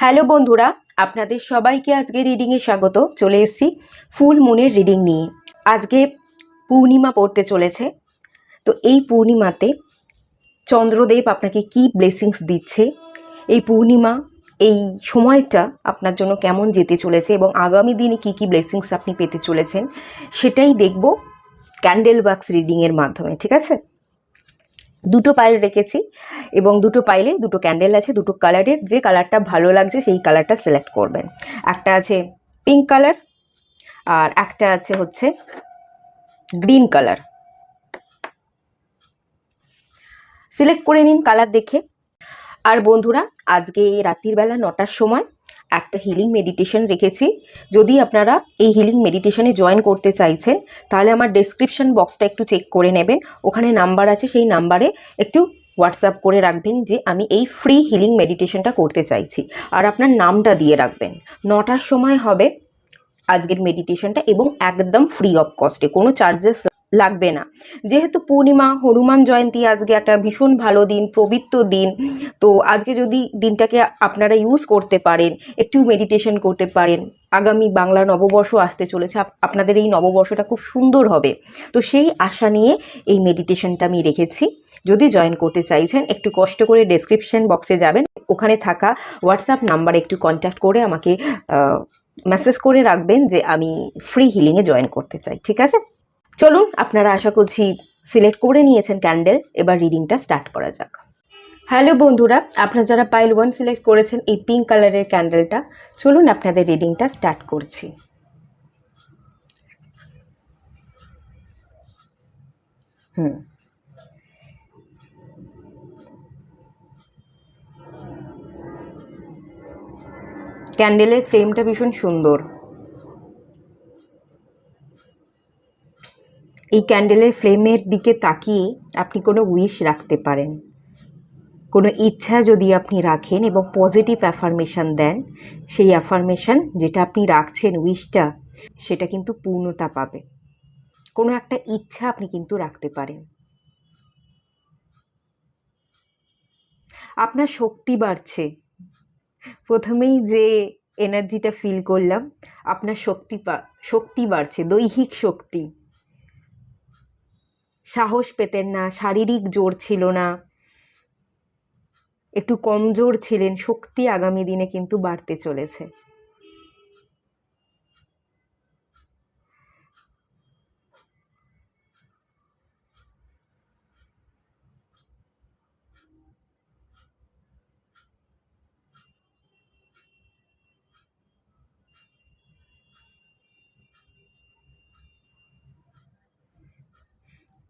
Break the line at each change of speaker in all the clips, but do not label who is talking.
Hello বন্ধুরা, আপনাদের সবাইকে আজকে রিডিংয়ে স্বাগত। চলে এসেছি ফুল মুনের রিডিং নিয়ে। আজকে পূর্ণিমা পড়তে চলেছে। তো এই পূর্ণিমাতে চন্দ্রদেব আপনাকে কি ব্লেসিংস দিচ্ছে, এই পূর্ণিমা এই সময়টা আপনার জন্য কেমন যেতে চলেছে এবং আগামী দিনে কি কি ব্লেসিংস আপনি পেতে চলেছেন, সেটাই দেখব ক্যান্ডেল বাক্স রিডিংয়ের মাধ্যমে। ঠিক আছে, দুটো পাইল রেখেছি এবং দুটো পাইলে দুটো ক্যান্ডেল আছে, দুটো কালারের। যে কালারটা ভালো লাগছে সেই কালারটা সিলেক্ট করবেন। একটা আছে পিঙ্ক কালার আর একটা আছে হচ্ছে গ্রিন কালার। সিলেক্ট করে নিন কালার দেখে। আর বন্ধুরা, আজকে রাত্রির বেলা 9টার সময় একটা হিলিং মেডিটেশন রেখেছি। যদি আপনারা এই হিলিং মেডিটেশনে জয়েন করতে চাইছেন তাহলে আমার ডেসক্রিপশন বক্সটা একটু চেক করে নেবেন, ওখানে নাম্বার আছে, সেই নাম্বারে একটু হোয়াটসঅ্যাপ করে রাখবেন যে আমি এই ফ্রি হিলিং মেডিটেশনটা করতে চাইছি, আর আপনার নামটা দিয়ে রাখবেন। 9টার সময় হবে আজকের মেডিটেশনটা এবং একদম ফ্রি অফ কস্টে, কোনো চার্জেস লাগবে না। যেহেতু পূর্ণিমা, হনুমান জয়ন্তী, আজকে একটা ভীষণ ভালো দিন, পবিত্র দিন। তো আজকে যদি দিনটাকে আপনারা ইউজ করতে পারেন, একটু মেডিটেশন করতে পারেন, আগামী বাংলা নববর্ষ আসতে চলেছে, আপনাদের এই নববর্ষটা খুব সুন্দর হবে। তো সেই আশা নিয়ে এই মেডিটেশনটা আমি রেখেছি। যদি জয়েন করতে চাইছেন একটু কষ্ট করে ডেসক্রিপশন বক্সে যাবেন, ওখানে থাকা হোয়াটসঅ্যাপ নাম্বারে একটু কন্ট্যাক্ট করে আমাকে মেসেজ করে রাখবেন যে আমি ফ্রি হিলিংয়ে জয়েন করতে চাই। ঠিক আছে, চলুন, আপনারা আশা করছি সিলেক্ট করে নিয়েছেন ক্যান্ডেল। এবার রিডিংটা স্টার্ট করা যাক। হ্যালো বন্ধুরা, আপনারা যারা পাইল 1 সিলেক্ট করেছেন এই পিঙ্ক কালারের ক্যান্ডেলটা, চলুন আপনাদের রিডিংটা স্টার্ট করছি। ক্যান্ডেলের ফ্লেমটা ভীষণ সুন্দর। এই ক্যান্ডেলের ফ্লেমের দিকে তাকিয়ে আপনি কোনো উইশ রাখতে পারেন, কোনো ইচ্ছা যদি আপনি রাখেন এবং পজিটিভ অ্যাফার্মেশন দেন, সেই অ্যাফার্মেশন যেটা আপনি রাখছেন, উইশটা, সেটা কিন্তু পূর্ণতা পাবে। কোনো একটা ইচ্ছা আপনি কিন্তু রাখতে পারেন। আপনার শক্তি বাড়ছে। প্রথমেই যে এনার্জিটা ফিল করলাম, আপনার শক্তি বাড়ছে, দৈহিক শক্তি। সাহস পেতেন না, শারীরিক জোর ছিল না, একটু কমজোর ছিলেন, শক্তি আগামী দিনে কিন্তু বাড়তে চলেছে।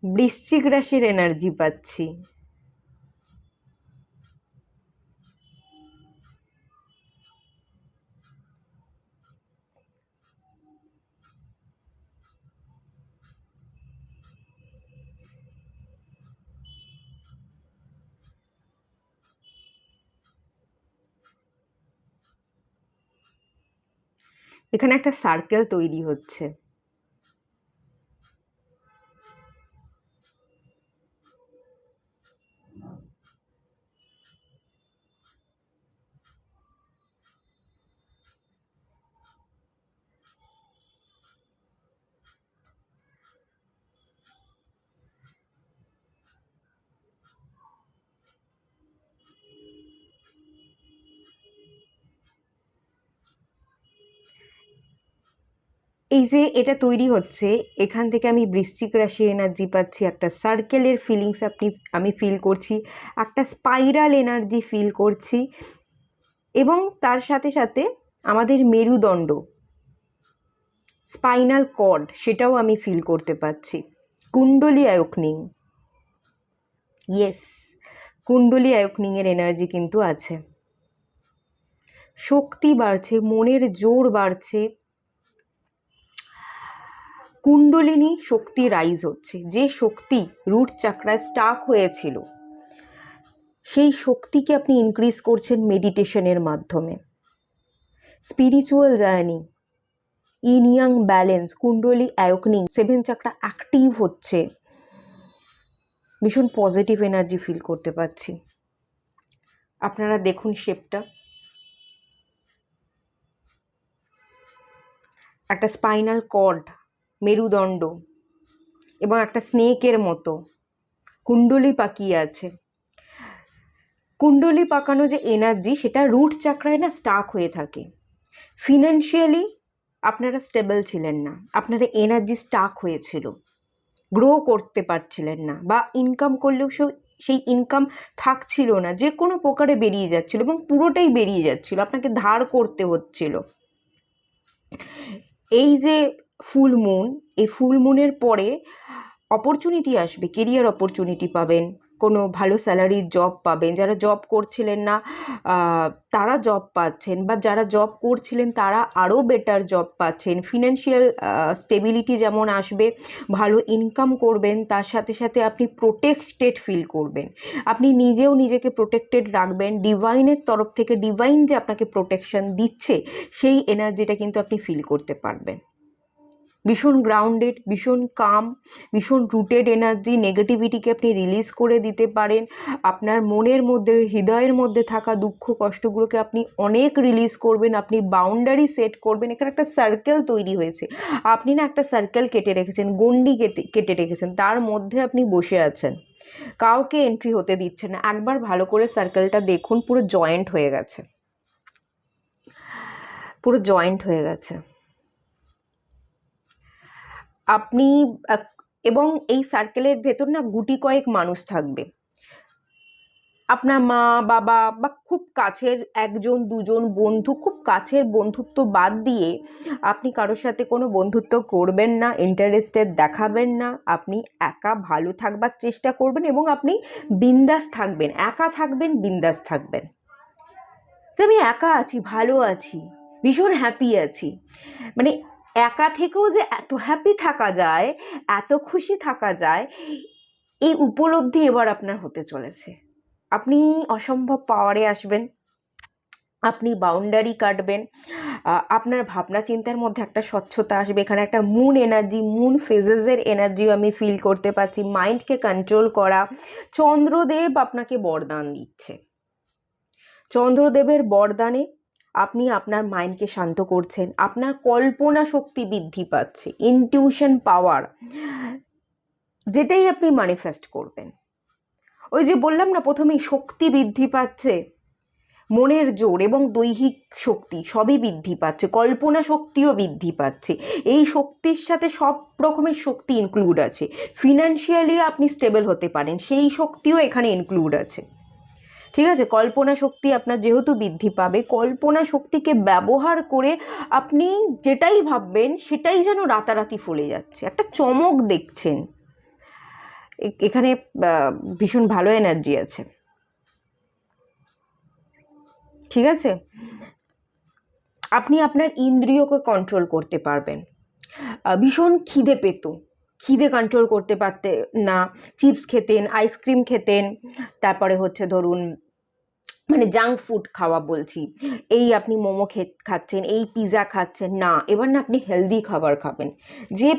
বৃশ্চিক রাশির এনার্জি পাচ্ছি। এখানে একটা সার্কেল তৈরি হচ্ছে। এই যে এটা তৈরি হচ্ছে, এখান থেকে আমি বৃশ্চিক রাশির এনার্জি পাচ্ছি, একটা সার্কেলের ফিলিংস আমি ফিল করছি, একটা স্পাইরাল এনার্জি ফিল করছি, এবং তার সাথে সাথে আমাদের মেরুদণ্ড, স্পাইনাল কর্ড, সেটাও আমি ফিল করতে পারছি। কুণ্ডলী আয়কনিং, ইয়েস, কুণ্ডলী আয়কনিংয়ের এনার্জি কিন্তু আছে। শক্তি বাড়ছে, মনের জোর বাড়ছে, কুণ্ডলিনী শক্তি রাইজ হচ্ছে। যে শক্তি রুট চাকরায় স্টাক হয়েছিল, সেই শক্তিকে আপনি ইনক্রিজ করছেন মেডিটেশনের মাধ্যমে। Spiritual journey, in young balance, কুণ্ডলী আয়কনিং, 7 চাকরা অ্যাক্টিভ হচ্ছে। ভীষণ পজিটিভ এনার্জি ফিল করতে পারছি। আপনারা দেখুন শেপটা, একটা স্পাইনাল কর্ড, মেরুদণ্ড এবং একটা স্নেকের মতো কুণ্ডলী পাকিয়ে আছে। কুণ্ডলী পাকানো যে এনার্জি, সেটা রুট চাকরায় না স্টাক হয়ে থাকে। ফিনান্সিয়ালি আপনারা স্টেবল ছিলেন না, আপনারা এনার্জি স্টাক হয়েছিল, গ্রো করতে পারছিলেন না, বা ইনকাম করলেও সেই ইনকাম থাকছিল না, যে কোনো প্রকারে বেরিয়ে যাচ্ছিল এবং পুরোটাই বেরিয়ে যাচ্ছিল, আপনাকে ধার করতে হচ্ছিল। এই যে ফুল মুন, এই ফুল মুনের পরে অপরচুনিটি আসবে, কেরিয়ার অপরচুনিটি পাবেন, কোনো ভালো স্যালারির জব পাবেন। যারা জব করছিলেন না তারা জব পাচ্ছেন, বা যারা জব করছিলেন তারা আরও বেটার জব পাচ্ছেন। ফিনান্সিয়াল স্টেবিলিটি যেমন আসবে, ভালো ইনকাম করবেন, তার সাথে সাথে আপনি প্রোটেক্টেড ফিল করবেন, আপনি নিজেও নিজেকে প্রোটেক্টেড রাখবেন। ডিভাইনের তরফ থেকে ডিভাইন যে আপনাকে প্রোটেকশন দিচ্ছে, সেই এনার্জিটা কিন্তু আপনি ফিল করতে পারবেন। ভীষণ গ্রাউন্ডেড, ভীষণ কাম, ভীষণ রুটেড এনার্জি। নেগেটিভিটিকে আপনি রিলিজ করে দিতে পারেন। আপনার মনের মধ্যে, হৃদয়ের মধ্যে থাকা দুঃখ কষ্টগুলোকে আপনি অনেক রিলিজ করবেন। আপনি বাউন্ডারি সেট করবেন। এখানে একটা সার্কেল তৈরি হয়েছে, আপনি না একটা সার্কেল কেটে রেখেছেন, গণ্ডি কেটে রেখেছেন, তার মধ্যে আপনি বসে আছেন, কাউকে এন্ট্রি হতে দিচ্ছেন না। একবার ভালো করে সার্কেলটা দেখুন, পুরো জয়েন্ট হয়ে গেছে, পুরো জয়েন্ট হয়ে গেছে। আপনি এবং এই সার্কেলের ভেতর না গুটি কয়েক মানুষ থাকবে, আপনার মা বাবা বা খুব কাছের একজন দুজন বন্ধু। খুব কাছের বন্ধুত্ব বাদ দিয়ে আপনি কারোর সাথে কোনো বন্ধুত্ব করবেন না, ইন্টারেস্টেড দেখাবেন না। আপনি একা ভালো থাকবার চেষ্টা করবেন এবং আপনি বিন্দাস থাকবেন, একা থাকবেন, বিন্দাস থাকবেন। যে আমি একা আছি, ভালো আছি, ভীষণ হ্যাপি আছি, মানে একা থেকেও যে এত হ্যাপি থাকা যায়, এত খুশি থাকা যায়, এই উপলব্ধি এবার আপনার হতে চলেছে। আপনি অসম্ভব পাওয়ারে আসবেন, আপনি বাউন্ডারি কাটবেন, আপনার ভাবনা চিন্তার মধ্যে একটা স্বচ্ছতা আসবে। এখানে একটা মুন এনার্জি, মুন ফেজেসের এনার্জিও আমি ফিল করতে পারছি। মাইন্ডকে কন্ট্রোল করা, চন্দ্রদেব আপনাকে বরদান দিচ্ছে। চন্দ্রদেবের বরদানে আপনি আপনার মাইন্ডকে শান্ত করছেন, আপনার কল্পনা শক্তি বৃদ্ধি পাচ্ছে, ইনটিউশন পাওয়ার, যেটাই আপনি ম্যানিফেস্ট করবেন। ওই যে বললাম না প্রথমেই, শক্তি বৃদ্ধি পাচ্ছে, মনের জোর এবং দৈহিক শক্তি সবই বৃদ্ধি পাচ্ছে, কল্পনা শক্তিও বৃদ্ধি পাচ্ছে। এই শক্তির সাথে সব রকমের শক্তি ইনক্লুড আছে। ফিনান্সিয়ালি আপনি স্টেবল হতে পারেন, সেই শক্তিও এখানে ইনক্লুড আছে। ঠিক আছে, কল্পনা শক্তি আপনার যেহেতু বৃদ্ধি পাবে, কল্পনা শক্তিকে ব্যবহার করে আপনি যেটাই ভাববেন সেটাই যেন রাতারাতি ফলে যাচ্ছে, একটা চমক দেখছেন। এখানে ভীষণ ভালো এনার্জি আছে। ঠিক আছে, আপনি আপনার ইন্দ্রিয়কে কন্ট্রোল করতে পারবেন। ভীষণ খিদে পেত, খিদে কন্ট্রোল করতে পারতেন না, চিপস খেতেন, আইসক্রিম খেতেন, তারপরে হচ্ছে ধরুন মানে জাঙ্ক ফুড খাওয়া বলছি, এই আপনি মোমো খাচ্ছেন, এই পিৎজা খাচ্ছেন না, এবার না আপনি হেলদি খাবার খাবেন। যে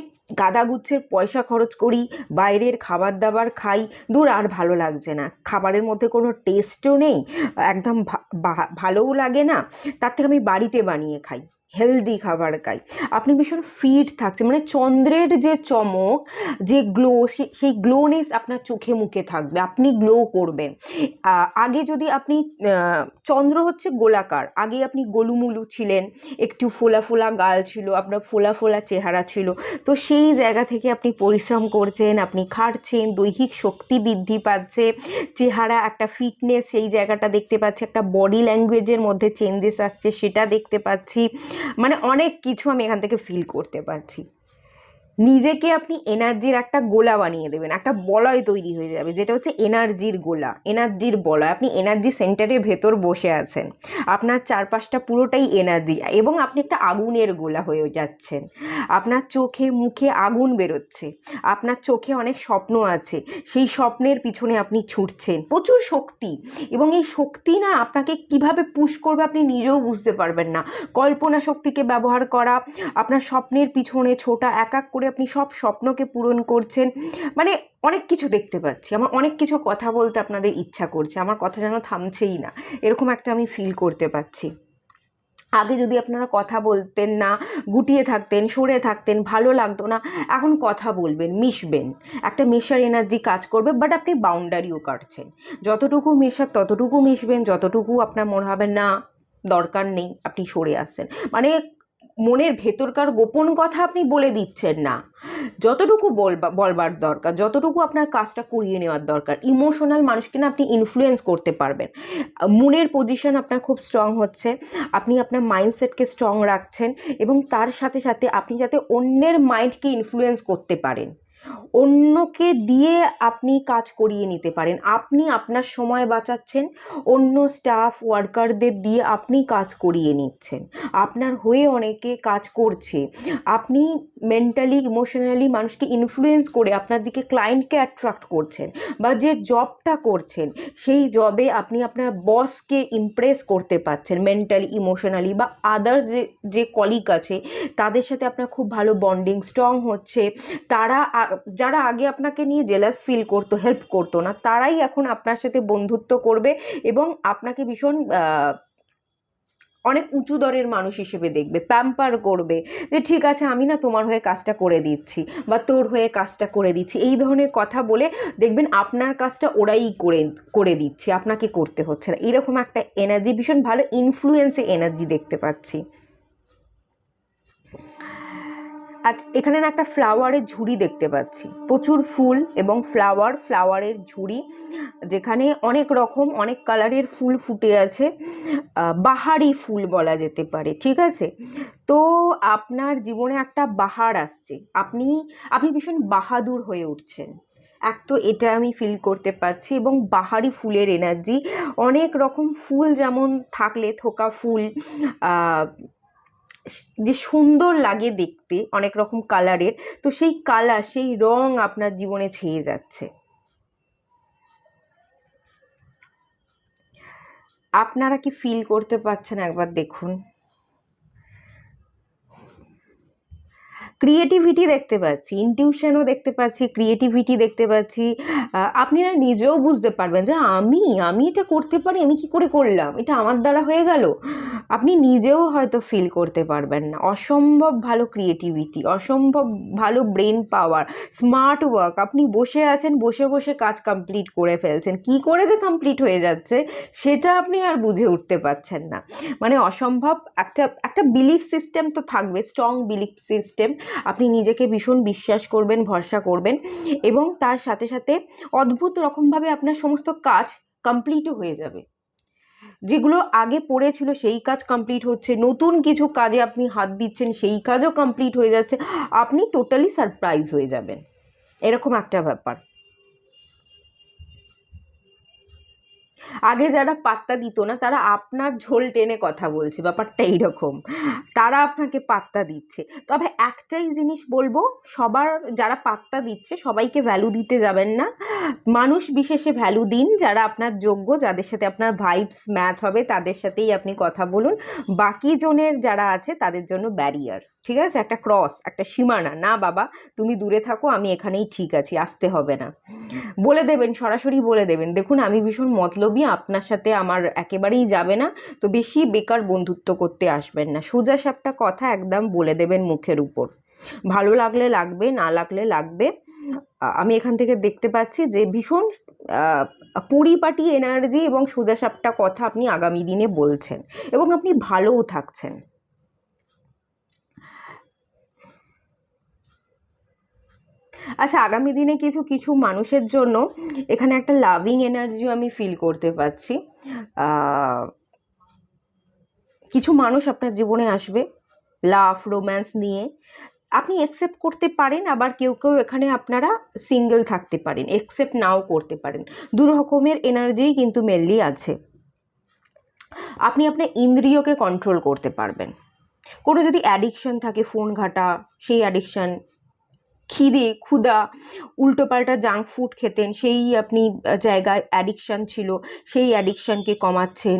গাদাগুচ্ছের পয়সা খরচ করি, বাইরের খাবার দাবার খাই, দূর আর ভালো লাগছে না, খাবারের মধ্যে কোনো টেস্টও নেই, একদম ভালোও লাগে না, তার থেকে আমি বাড়িতে বানিয়ে খাই, হেলদি খাবার খাই। আপনি ভীষণ ফিট থাকছেন, মানে চন্দ্রের যে চমক, যে গ্লো, সেই গ্লোনেস আপনার চোখে মুখে থাকবে, আপনি গ্লো করবেন। আগে যদি আপনি চন্দ্র হচ্ছে গোলাকার, আগে আপনি গোলুমুলু ছিলেন, একটু ফোলা ফোলা গাল ছিল, আপনার ফোলা ফোলা চেহারা ছিল, তো সেই জায়গা থেকে আপনি পরিশ্রম করছেন, আপনি খাটছেন, দৈহিক শক্তি বৃদ্ধি পাচ্ছে, চেহারা একটা ফিটনেস, সেই জায়গাটা দেখতে পাচ্ছি, একটা বডি ল্যাঙ্গুয়েজের মধ্যে চেঞ্জেস আসছে, সেটা দেখতে পাচ্ছি, মানে অনেক কিছু আমি এখান থেকে ফিল করতে পারছি। নিজেকে আপনি এনার্জির একটা গোলা বানিয়ে দেবেন, একটা বলয় তৈরি হয়ে যাবে, যেটা হচ্ছে এনার্জির গোলা, এনার্জির বলয়। আপনি এনার্জি সেন্টারের ভেতর বসে আছেন, আপনার চারপাশটা পুরোটাই এনার্জি, এবং আপনি একটা আগুনের গোলা হয়ে যাচ্ছেন। আপনার চোখে মুখে আগুন বেরোচ্ছে, আপনার চোখে অনেক স্বপ্ন আছে, সেই স্বপ্নের পিছনে আপনি ছুটছেন, প্রচুর শক্তি, এবং এই শক্তি না আপনাকে কিভাবে পুশ করবে আপনি নিজেও বুঝতে পারবেন না। কল্পনা শক্তিকে ব্যবহার করা, আপনার স্বপ্নের পিছনে ছোটা, এক এক করে আপনি সব স্বপ্নকে পূরণ করছেন, মানে অনেক কিছু দেখতে পাচ্ছি। আমার অনেক কিছু কথা বলতে আপনাদের ইচ্ছা করছে, আমার কথা যেন থামছেই না, এরকম একটা আমি ফিল করতে পারছি। আগে যদি আপনারা কথা বলতেন না, গুটিয়ে থাকতেন, সরে থাকতেন, ভালো লাগতো না, এখন কথা বলবেন, মিশবেন, একটা মেশার এনার্জি কাজ করবে, বাট আপনি বাউন্ডারিও কাটছেন। যতটুকু মেশার ততটুকু মিশবেন, যতটুকু আপনার মনে হবে না দরকার নেই আপনি সরে আসছেন। মানে মনের ভেতরকার গোপন কথা আপনি বলে দিচ্ছেন না, যতটুকু বলবার দরকার, যতটুকু আপনার কাজটা করিয়ে নেওয়ার দরকার। ইমোশনাল মানুষকে না আপনি ইনফ্লুয়েন্স করতে পারবেন। মনের পজিশন আপনার খুব স্ট্রং হচ্ছে, আপনি আপনার মাইন্ডসেটকে স্ট্রং রাখছেন, এবং তার সাথে সাথে আপনি যাতে অন্যের মাইন্ডকে ইনফ্লুয়েন্স করতে পারেন, অন্যকে দিয়ে আপনি কাজ করিয়ে নিতে পারেন, আপনি আপনার সময় বাঁচাচ্ছেন, অন্য স্টাফ ওয়ার্কারদের দিয়ে আপনি কাজ করিয়ে নিচ্ছেন, আপনার হয়ে অনেকে কাজ করছে, আপনি মেন্টালি ইমোশনালি মানুষকে ইনফ্লুয়েন্স করে আপনার দিকে ক্লায়েন্টকে অ্যাট্রাক্ট করছেন, বা যে জবটা করছেন সেই জবে আপনি আপনার বসকে ইমপ্রেস করতে পারছেন মেন্টালি ইমোশনালি, বা আদার্স যে কলিগ আছে তাদের সাথে আপনার খুব ভালো বন্ডিং স্ট্রং হচ্ছে। তারা যারা আগে আপনাকে নিয়ে জেলাস ফিল করতো, হেল্প করতো না, তারাই এখন আপনার সাথে বন্ধুত্ব করবে এবং আপনাকে ভীষণ অনেক উঁচু দরের মানুষ হিসেবে দেখবে, প্যাম্পার করবে, যে ঠিক আছে আমি না তোমার হয়ে কাজটা করে দিচ্ছি, বা তোর হয়ে কাজটা করে দিচ্ছি, এই ধরনের কথা বলে দেখবেন আপনার কাজটা ওরাই করে দিচ্ছে, আপনাকে করতে হচ্ছে না। এরকম একটা এনার্জি, ভীষণ ভালো ইনফ্লুয়েন্সে এনার্জি দেখতে পাচ্ছি। আজ এখানে না একটা ফ্লাওয়ারের ঝুড়ি দেখতে পাচ্ছি, প্রচুর ফুল এবং ফ্লাওয়ারের ঝুড়ি, যেখানে অনেক রকম অনেক কালারের ফুল ফুটে আছে, বাহারি ফুল বলা যেতে পারে, ঠিক আছে? তো আপনার জীবনে একটা বাহার আসছে, আপনি ভীষণ বাহাদুর হয়ে উঠছেন, এক তো এটা আমি ফিল করতে পারছি, এবং বাহারি ফুলের এনার্জি, অনেক রকম ফুল যেমন থাকলে থোকা ফুল যে সুন্দর লাগে দেখতে, অনেক রকম কালারের, তো সেই কালার সেই রং আপনার জীবনে ছেয়ে যাচ্ছে। আপনারা কি ফিল করতে পারছেন একবার দেখুন। ক্রিয়েটিভিটি দেখতে পাচ্ছি, ইনটিউশনও দেখতে পাচ্ছি, ক্রিয়েটিভিটি দেখতে পাচ্ছি। আপনি না নিজেও বুঝতে পারবেন যে আমি এটা করতে পারি, আমি কি করে করলাম, এটা আমার দ্বারা হয়ে গেল। আপনি নিজেও হয়তো ফিল করতে পারবেন না। অসম্ভব ভালো ক্রিয়েটিভিটি, অসম্ভব ভালো ব্রেন পাওয়ার, স্মার্ট ওয়ার্ক। আপনি বসে আছেন, বসে বসে কাজ কমপ্লিট করে ফেলছেন, কি করে যে কমপ্লিট হয়ে যাচ্ছে সেটা আপনি আর বুঝে উঠতে পারছেন না। মানে অসম্ভব একটা বিলিফ সিস্টেম তো থাকবে, স্ট্রং বিলিফ সিস্টেম। আপনি নিজেকে ভীষণ বিশ্বাস করবেন, ভরসা করবেন, এবং তার সাথে সাথে অদ্ভুত রকমভাবে আপনার সমস্ত কাজ কমপ্লিটও হয়ে যাবে। যেগুলো আগে পড়েছিল সেই কাজ কমপ্লিট হচ্ছে, নতুন কিছু কাজে আপনি হাত দিচ্ছেন সেই কাজও কমপ্লিট হয়ে যাচ্ছে, আপনি টোটালি সারপ্রাইজ হয়ে যাবেন, এরকম একটা ব্যাপার। আগে যারা পাত্তা দিত না তারা আপনার ঝোল টেনে কথা বলছে, ব্যাপারটা এইরকম, তারা আপনাকে পাত্তা দিচ্ছে। তবে একটাই জিনিস বলবো, সবার যারা পাত্তা দিচ্ছে সবাইকে ভ্যালু দিতে যাবেন না, মানুষ বিশেষে ভ্যালু দিন, যারা আপনার যোগ্য, যাদের সাথে আপনার ভাইবস ম্যাচ হবে তাদের সাথেই আপনি কথা বলুন। বাকি জনের যারা আছে তাদের জন্য ব্যারিয়ার, ঠিক আছে, একটা ক্রস, একটা সীমানা, না বাবা তুমি দূরে থাকো, আমি এখানেই ঠিক আছি, আসতে হবে না, বলে দেবেন, সরাসরি বলে দেবেন, দেখুন আমি ভীষণ মতলবী, আপনার সাথে আমার একেবারেই যাবে না, তো বেশি বেকার বন্ধুত্ব করতে আসবেন না, সোজা সাপটা কথা একদম বলে দেবেন মুখের উপর। ভালো লাগলে লাগবে, না লাগলে লাগবে। আমি এখান থেকে দেখতে পাচ্ছি যে ভীষণ পরিপাটি এনার্জি এবং সোজা সাপটা কথা আপনি আগামী দিনে বলছেন, এবং আপনি ভালোও থাকছেন। আচ্ছা, আগামী দিনে কিছু কিছু মানুষের জন্য এখানে একটা লাভিং এনার্জিও আমি ফিল করতে পারছি। কিছু মানুষ আপনার জীবনে আসবে লাভ রোম্যান্স নিয়ে, আপনি অ্যাকসেপ্ট করতে পারেন, আবার কেউ কেউ এখানে আপনারা সিঙ্গেল থাকতে পারেন, অ্যাকসেপ্ট নাও করতে পারেন, দু রকমের এনার্জিই কিন্তু মেনলি আছে। আপনি আপনার ইন্দ্রিয়কে কন্ট্রোল করতে পারবেন। কোনো যদি অ্যাডিকশন থাকে, ফোন ঘাটা, সেই অ্যাডিকশন, ক্ষুধা, উল্টোপাল্টা জাঙ্ক ফুড খেতেন, সেই আপনি জায়গায় অ্যাডিকশান ছিল, সেই অ্যাডিকশানকে কমাচ্ছেন,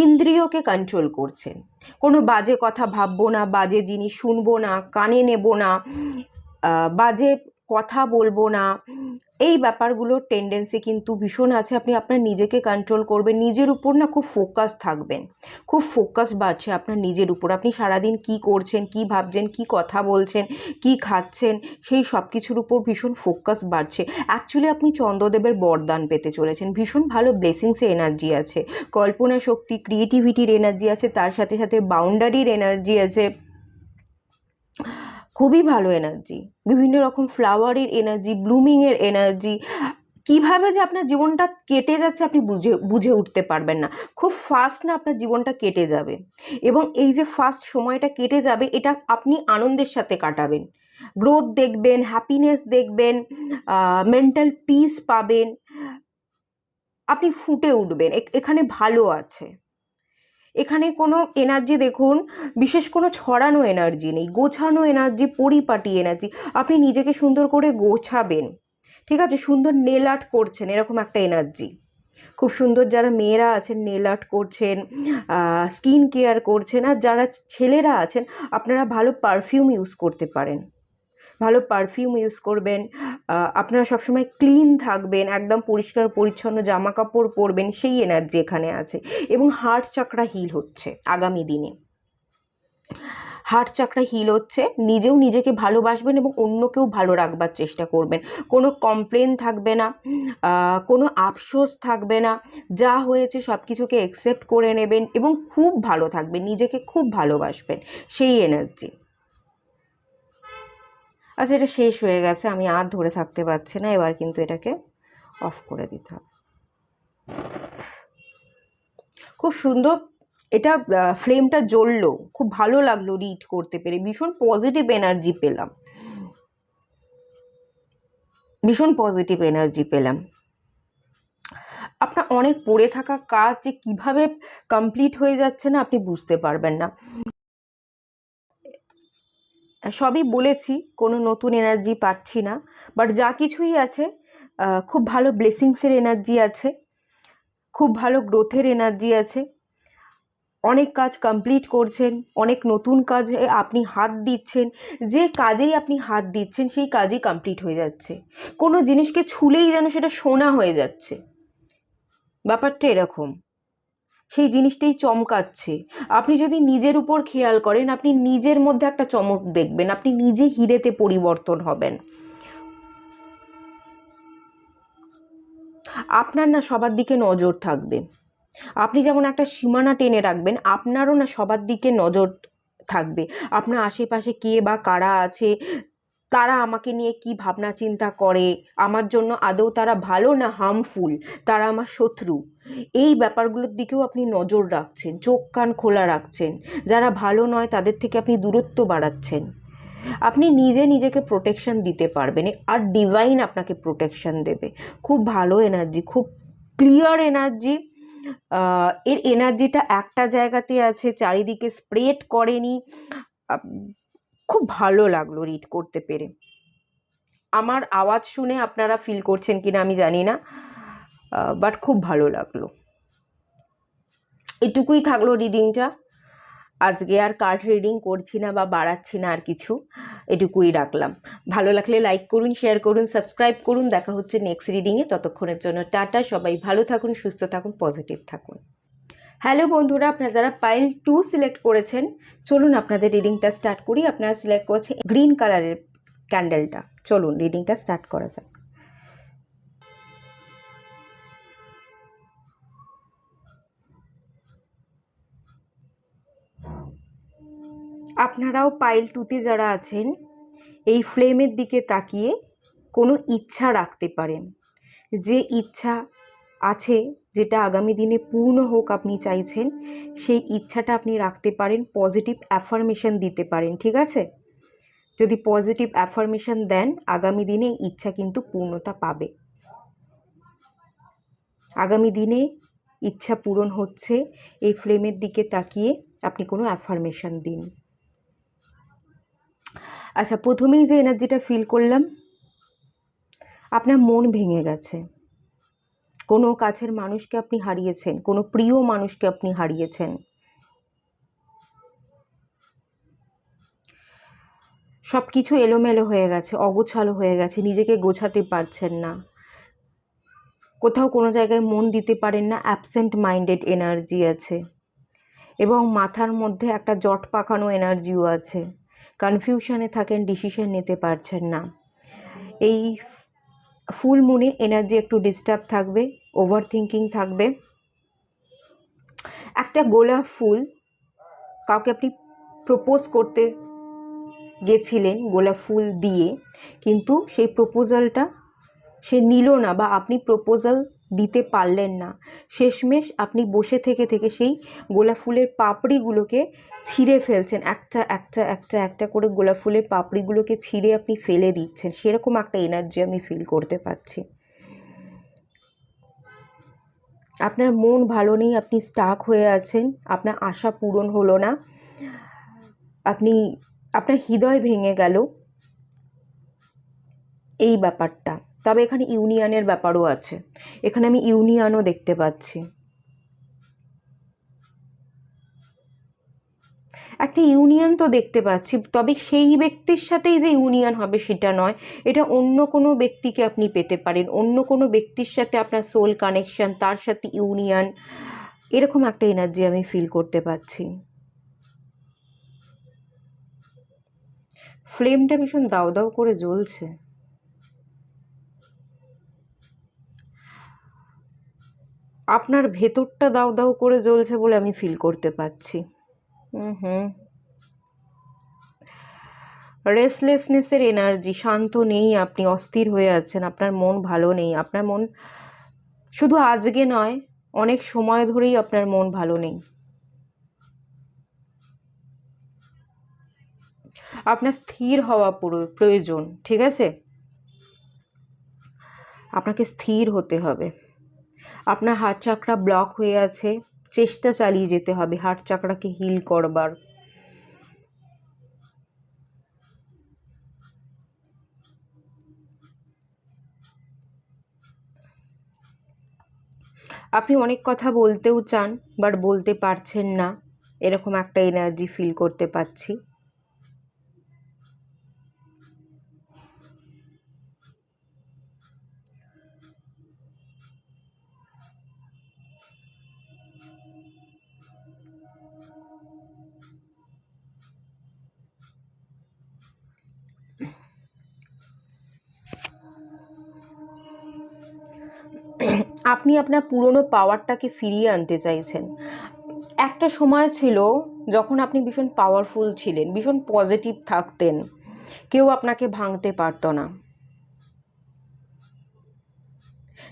ইন্দ্রিয়কে কন্ট্রোল করছেন। কোনো বাজে কথা ভাববো না, বাজে জিনিস শুনবো না, কানে নেব না, বাজে কথা বলবো না, এই ব্যাপারগুলোর টেন্ডেন্সি কিন্তু ভীষণ আছে। আপনি আপনার নিজেকে কন্ট্রোল করবেন, নিজের উপর না খুব ফোকাস থাকবেন, খুব ফোকাস বাড়ছে আপনার নিজের উপর। আপনি সারাদিন কি করছেন, কি ভাবছেন, কি কথা বলছেন, কি খাচ্ছেন, সেই সব কিছুর উপর ভীষণ ফোকাস বাড়ছে। অ্যাকচুয়ালি আপনি চন্দ্রদেবের বরদান পেতে চলেছেন, ভীষণ ভালো ব্লেসিংসের এনার্জি আছে, কল্পনা শক্তি, ক্রিয়েটিভিটির এনার্জি আছে, তার সাথে সাথে বাউন্ডারির এনার্জি আছে, খুবই ভালো এনার্জি, বিভিন্ন রকম ফ্লাওয়ারের এনার্জি, ব্লুমিংয়ের এনার্জি। কিভাবে যে আপনার জীবনটা কেটে যাচ্ছে আপনি বুঝে উঠতে পারবেন না, খুব ফাস্ট না আপনার জীবনটা কেটে যাবে। এবং এই যে ফাস্ট সময়টা কেটে যাবে, এটা আপনি আনন্দের সাথে কাটাবেন, গ্রোথ দেখবেন, হ্যাপিনেস দেখবেন, মেন্টাল পিস পাবেন, আপনি ফুটে উঠবেন। এখানে ভালো আছে, এখানে কোনো এনার্জি দেখুন, বিশেষ কোনো ছড়ানো এনার্জি নেই, গোছানো এনার্জি, পরিপাটি এনার্জি। আপনি নিজেকে সুন্দর করে গোছাবেন, ঠিক আছে, সুন্দর নেল আর্ট করছেন, এরকম একটা এনার্জি। খুব সুন্দর যারা মেয়েরা আছেন নেল আর্ট করছেন, স্কিন কেয়ার করছেন, আর যারা ছেলেরা আছেন আপনারা ভালো পারফিউম ইউজ করতে পারেন, ভালো পারফিউম ইউজ করবেন। আপনারা সবসময় ক্লিন থাকবেন, একদম পরিষ্কার পরিচ্ছন্ন জামা কাপড় পরবেন, সেই এনার্জি এখানে আছে। এবং হার্ট চাকরা হিল হচ্ছে আগামী দিনে, হার্ট চাকরা হিল হচ্ছে, নিজেও নিজেকে ভালোবাসবেন এবং অন্যকেও ভালো রাখবার চেষ্টা করবেন। কোনো কমপ্লেন থাকবে না, কোনো আফসোস থাকবে না, যা হয়েছে সব কিছুকে অ্যাকসেপ্ট করে নেবেন এবং খুব ভালো থাকবেন, নিজেকে খুব ভালোবাসবেন, সেই এনার্জি। আচ্ছা, এটা শেষ হয়ে গেছে, আমি আর ধরে থাকতে পারছি না, এবার কিন্তু এটাকে অফ করে দিতে হবে। খুব সুন্দর এটা ফ্লেমটা জ্বললো, খুব ভালো লাগলো রিড করতে পেরে, ভীষণ পজিটিভ এনার্জি পেলাম, ভীষণ পজিটিভ এনার্জি পেলাম। আপনার অনেক পড়ে থাকা কাজ যে কিভাবে কমপ্লিট হয়ে যাচ্ছে না আপনি বুঝতে পারবেন না। সবই বলেছি, কোনো নতুন এনার্জি পাচ্ছি না, বাট যা কিছুই আছে খুব ভালো ব্লেসিংসের এনার্জি আছে, খুব ভালো গ্রোথের এনার্জি আছে, অনেক কাজ কমপ্লিট করছেন, অনেক নতুন কাজে আপনি হাত দিচ্ছেন, যে কাজেই আপনি হাত দিচ্ছেন সেই কাজই কমপ্লিট হয়ে যাচ্ছে, কোনো জিনিসকে ছুলেই যেন সেটা সোনা হয়ে যাচ্ছে, ব্যাপারটা এরকম, সেই জিনিসটাই চমকাচ্ছে। আপনি যদি নিজের উপর খেয়াল করেন, আপনি নিজের মধ্যে একটা চমক দেখবেন, আপনি নিজে হিরেতে পরিবর্তন হবেন। আপনার না সবার দিকে নজর থাকবে, আপনি যেমন একটা সীমানা টেনে রাখবেন, আপনারও না সবার দিকে নজর থাকবে। আপনার আশেপাশে কে বা কারা আছে, তারা আমাকে নিয়ে কি ভাবনা চিন্তা করে, আমার জন্য আদৌ তারা ভালো না হার্মফুল, তারা আমার শত্রু, এই ব্যাপারগুলোর দিকেও আপনি নজর রাখছেন, চোখ কান খোলা রাখছেন। যারা ভালো নয় তাদের থেকে আপনি দূরত্ব বাড়াচ্ছেন, আপনি নিজে নিজেকে প্রোটেকশন দিতে পারবেন, আর ডিভাইন আপনাকে প্রোটেকশন দেবে। খুব ভালো এনার্জি, খুব ক্লিয়ার এনার্জি। এর এনার্জিটা একটা জায়গাতে আছে, চারিদিকে স্প্রেড করেনি। খুব ভালো লাগলো রিড করতে পেরে। আমার আওয়াজ শুনে আপনারা ফিল করছেন কিনা আমি জানি না, বাট খুব ভালো লাগলো। এটুকুই থাকলো রিডিংটা, আজকে আর কার্ড রিডিং করছি না বা বাড়াচ্ছি না আর কিছু, এটুকুই রাখলাম। ভালো লাগলে লাইক করুন, শেয়ার করুন, সাবস্ক্রাইব করুন। দেখা হচ্ছে নেক্সট রিডিংয়ে, ততক্ষণের জন্য টাটা। সবাই ভালো থাকুন, সুস্থ থাকুন, পজিটিভ থাকুন। হ্যালো বন্ধুরা, আপনারা যারা পাইল 2 সিলেক্ট করেছেন, চলুন আপনাদের রিডিংটা স্টার্ট করি। আপনারা সিলেক্ট করেছেন গ্রিন কালারের ক্যান্ডেলটা, চলুন রিডিংটা স্টার্ট করা যাক। আপনারাও পাইল 2তে যারা আছেন, এই ফ্লেমের দিকে তাকিয়ে কোনো ইচ্ছা রাখতে পারেন, যে ইচ্ছা আছে, যেটা আগামী দিনে পূর্ণ হোক আপনি চাইছেন, সেই ইচ্ছাটা আপনি রাখতে পারেন, পজিটিভ অ্যাফার্মেশন দিতে পারেন, ঠিক আছে? যদি পজিটিভ অ্যাফার্মেশন দেন, আগামী দিনে ইচ্ছা কিন্তু পূর্ণতা পাবে, আগামী দিনে ইচ্ছা পূরণ হচ্ছে। এই ফ্লেমের দিকে তাকিয়ে আপনি কোনো অ্যাফার্মেশন দিন। আচ্ছা, প্রথমেই যে এনার্জিটা ফিল করলাম, আপনার মন ভেঙে গেছে, কোনো কাছের মানুষকে আপনি হারিয়েছেন, কোনো প্রিয় মানুষকে আপনি হারিয়েছেন। সব কিছু এলোমেলো হয়ে গেছে, অগোছালো হয়ে গেছে, নিজেকে গোছাতে পারছেন না, কোথাও কোনো জায়গায় মন দিতে পারেন না, অ্যাবসেন্ট মাইন্ডেড এনার্জি আছে এবং মাথার মধ্যে একটা জট পাকানো এনার্জিও আছে। কনফিউশনে থাকেন, ডিসিশন নিতে পারছেন না। এই ফুল মুনে এনার্জি একটু ডিস্টার্ব থাকবে, ওভার থিঙ্কিং থাকবে। একটা গোলাপ ফুল কাউকে আপনি প্রপোজ করতে গেছিলেন গোলাপ ফুল দিয়ে, কিন্তু সেই প্রপোজালটা সে নিল না বা আপনি প্রপোজাল দিতে পারলেন না। শেষমেশ আপনি বসে থেকে থেকে সেই গোলাপ ফুলের পাপড়িগুলোকে ছিঁড়ে ফেলছেন, একটা একটা একটা একটা করে গোলাপ ফুলের পাপড়িগুলোকে ছিঁড়ে আপনি ফেলে দিচ্ছেন। সেরকম একটা এনার্জি আমি ফিল করতে পারছি। আপনার মন ভালো নেই, আপনি স্টাক হয়ে আছেন, আপনার আশা পূরণ হলো না, আপনার হৃদয় ভেঙে গেল, এই ব্যাপারটা। তবে এখানে ইউনিয়নের ব্যাপারও আছে, এখানে আমি ইউনিয়নও দেখতে পাচ্ছি। একটা ইউনিয়ন তো দেখতে পাচ্ছি, তবে সেই ব্যক্তির সাথেই যে ইউনিয়ন হবে সেটা নয়, এটা অন্য কোনো ব্যক্তিকে আপনি পেতে পারেন, অন্য কোনো ব্যক্তির সাথে আপনার সোল কানেকশন, তার সাথে ইউনিয়ন, এরকম একটা এনার্জি আমি ফিল করতে পারছি। ফ্লেমটা ভীষণ দাউ দাউ করে জ্বলছে। আপনার ভেতরটা দাউ দাউ করে জ্বলছে বলে আমি ফিল করতে পারছি। রেস্টলেসনেসের এনার্জি, শান্ত নেই আপনি, অস্থির হয়ে আছেন, আপনার মন ভালো নেই, আপনার মন শুধু আজকে নয় অনেক সময় ধরেই আপনার মন ভালো নেই। আপনার স্থির হওয়া প্রয়োজন, ঠিক আছে? আপনাকে স্থির হতে হবে। আপনার হার্ট চাকরা ব্লক হয়ে আছে, চেষ্টা চালিয়ে যেতে হবে হার্ট চাকরাকে হিল করবার। আপনি অনেক কথা বলতেও চান বাট বলতে পারছেন না, এরকম একটা এনার্জি ফিল করতে পারছি। আপনি আপনার পুরনো পাওয়ারটাকে ফিরিয়ে আনতে চাইছেন। একটা সময় ছিল যখন আপনি ভীষণ পাওয়ারফুল ছিলেন, ভীষণ পজিটিভ থাকতেন, কেউ আপনাকে ভাঙতে পারতো না,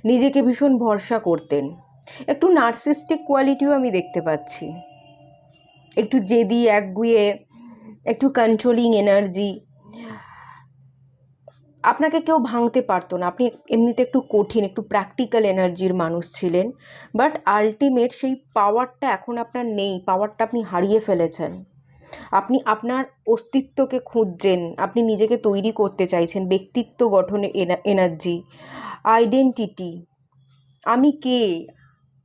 নিজেকে ভীষণ ভরসা করতেন। একটু নার্সিস্টিক কোয়ালিটিও আমি দেখতে পাচ্ছি, একটু জেদি, একগুঁয়ে, একটু কন্ট্রোলিং এনার্জি। আপনাকে কেউ ভাঙতে পারতো না, আপনি এমনিতে একটু কঠিন, একটু প্র্যাকটিক্যাল এনার্জির মানুষ ছিলেন, বাট আলটিমেট সেই পাওয়ারটা এখন আপনার নেই, পাওয়ারটা আপনি হারিয়ে ফেলেছেন। আপনি আপনার অস্তিত্বকে খুঁজছেন, আপনি নিজেকে তৈরি করতে চাইছেন, ব্যক্তিত্ব গঠনের এনার্জি, আইডেন্টিটি। আমি কে,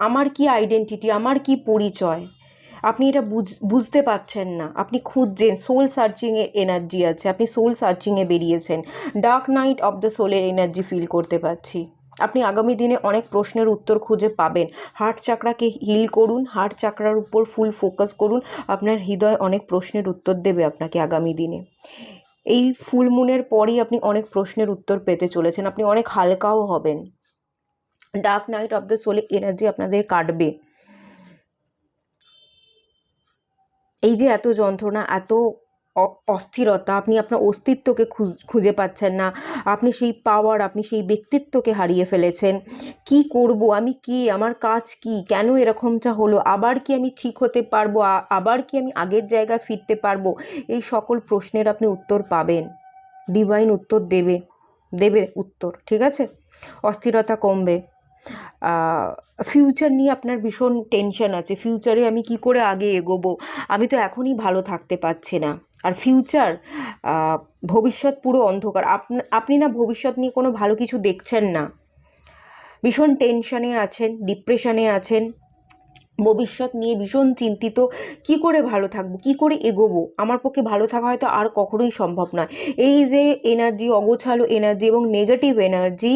আমার কি আইডেন্টিটি, আমার কি পরিচয়, আপনি এটা বুঝতে পারছেন না, আপনি খুঁজছেন, সোল সার্চিংয়ে এনার্জি আছে, আপনি সোল সার্চিংয়ে বেরিয়েছেন। ডার্ক নাইট অফ দ্য সোলের এনার্জি ফিল করতে পারছি। আপনি আগামী দিনে অনেক প্রশ্নের উত্তর খুঁজে পাবেন। হার্ট চাকরাকে হিল করুন, হার্ট চাকরার উপর ফুল ফোকাস করুন, আপনার হৃদয় অনেক প্রশ্নের উত্তর দেবে আপনাকে আগামী দিনে। এই ফুল মুনের পরই আপনি অনেক প্রশ্নের উত্তর পেতে চলেছেন, আপনি অনেক হালকাও হবেন। ডার্ক নাইট অফ দ্য সোলের এনার্জি আপনাদের কাটবে। এই যে এত যন্ত্রণা, এত অস্থিরতা, আপনি আপনার অস্তিত্বকে খুঁজে পাচ্ছেন না, আপনি সেই পাওয়ার, আপনি সেই ব্যক্তিত্বকে হারিয়ে ফেলেছেন। কি করব, আমি কি, আমার কাজ কি, কেন এরকমটা হলো, আবার কি আমি ঠিক হতে পারবো, আবার কি আমি আগের জায়গায় ফিরতে পারবো, এই সকল প্রশ্নের আপনি উত্তর পাবেন। ডিভাইন উত্তর দেবে উত্তর, ঠিক আছে? অস্থিরতা কমবে। ফিউচার নিয়ে আপনার ভীষণ টেনশন আছে, ফিউচারে আমি কি করে আগে এগোবো, আমি তো এখনই ভালো থাকতে পারছি না, আর ফিউচার, ভবিষ্যৎ পুরো অন্ধকার, আপনি না ভবিষ্যৎ নিয়ে কোনো ভালো কিছু দেখছেন না, ভীষণ টেনশনে আছেন, ডিপ্রেশনে আছেন, ভবিষ্যৎ নিয়ে ভীষণ চিন্তিত, কি করে ভালো থাকবো, কি করে এগোবো, আমার পক্ষে ভালো থাকা হয়তো আর কখনোই সম্ভব নয়। এই যে এনার্জি, অগোছালো এনার্জি এবং নেগেটিভ এনার্জি,